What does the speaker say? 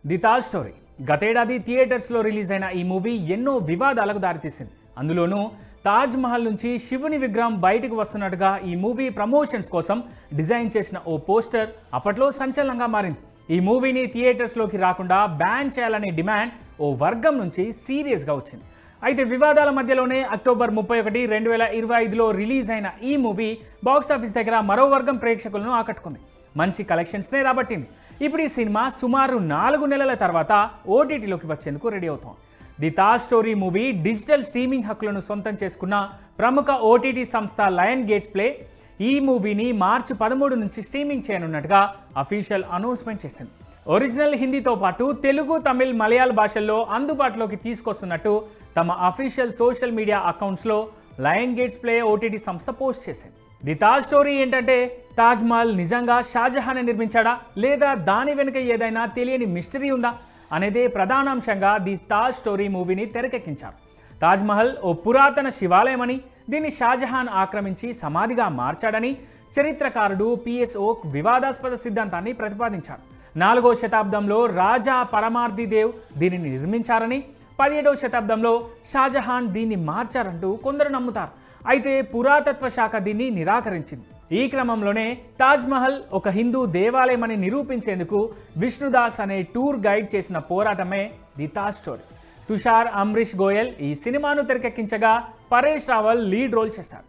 The Taj story గతేడాది థియేటర్స్లో release అయిన ఈ మూవీ ఎన్నో వివాదాలకు దారితీసింది. అందులోనూ తాజ్ మహల్ నుంచి శివుని విగ్రహం బయటకు వస్తున్నట్టుగా ఈ మూవీ ప్రమోషన్స్ కోసం డిజైన్ చేసిన ఓ పోస్టర్ అప్పట్లో సంచలనంగా మారింది. ఈ మూవీని థియేటర్స్లోకి రాకుండా బ్యాన్ చేయాలనే డిమాండ్ ఓ వర్గం నుంచి సీరియస్గా వచ్చింది. అయితే వివాదాల మధ్యలోనే అక్టోబర్ 31, 2025లో రిలీజ్ అయిన ఈ మూవీ బాక్సాఫీస్ దగ్గర మరో వర్గం ప్రేక్షకులను ఆకట్టుకుంది. మంచి కలెక్షన్స్నే రాబట్టింది. ఇప్పుడు ఈ సినిమా సుమారు 4 నెలల తర్వాత ఓటీటీలోకి వచ్చేందుకు రెడీ అవుతోంది. The Taj story movie digital streaming హక్కులను సొంతం చేసుకున్న ప్రముఖ ఓటీటీ సంస్థ లయన్ గేట్స్ ప్లే ఈ మూవీని మార్చి 13 నుంచి స్ట్రీమింగ్ చేయనున్నట్టుగా అఫీషియల్ అనౌన్స్మెంట్ చేసింది. ఒరిజినల్ హిందీతో పాటు తెలుగు, తమిళ్, మలయాళ భాషల్లో అందుబాటులోకి తీసుకొస్తున్నట్టు తమ అఫీషియల్ సోషల్ మీడియా అకౌంట్స్లో లయన్ గేట్స్ ప్లే ఓటీటీ సంస్థ పోస్ట్ చేసింది. ది తాజ్ స్టోరీ ఏంటంటే తాజ్ మహల్ నిజంగా షాజహాన్ నిర్మించాడా లేదా దాని వెనుక ఏదైనా తెలియని మిస్టరీ ఉందా అనేదే ప్రధానాంశంగా ది తాజ్ స్టోరీ మూవీని తెరకెక్కించారు. తాజ్ మహల్ ఓ పురాతన శివాలయమని, దీన్ని షాజహాన్ ఆక్రమించి సమాధిగా మార్చాడని చరిత్రకారుడు పిఎస్ ఓక్ వివాదాస్పద సిద్ధాంతాన్ని ప్రతిపాదించాడు. 4వ శతాబ్దంలో రాజా పరమార్దిదేవ్ దీనిని నిర్మించారని, 17వ శతాబ్దంలో షాజహాన్ దీన్ని మార్చారంటూ కొందరు నమ్ముతారు. అయితే పురాతత్వ శాఖ దీన్ని నిరాకరించింది. ఈ క్రమంలోనే తాజ్ మహల్ ఒక హిందూ దేవాలయమని నిరూపించేందుకు విష్ణుదాస్ అనే టూర్ గైడ్ చేసిన పోరాటమే ది తాజ్ స్టోరీ. తుషార్, అమ్రీష్ గోయల్ ఈ సినిమాను తెరకెక్కించగా పరేష్ రావల్ లీడ్ రోల్ చేశారు.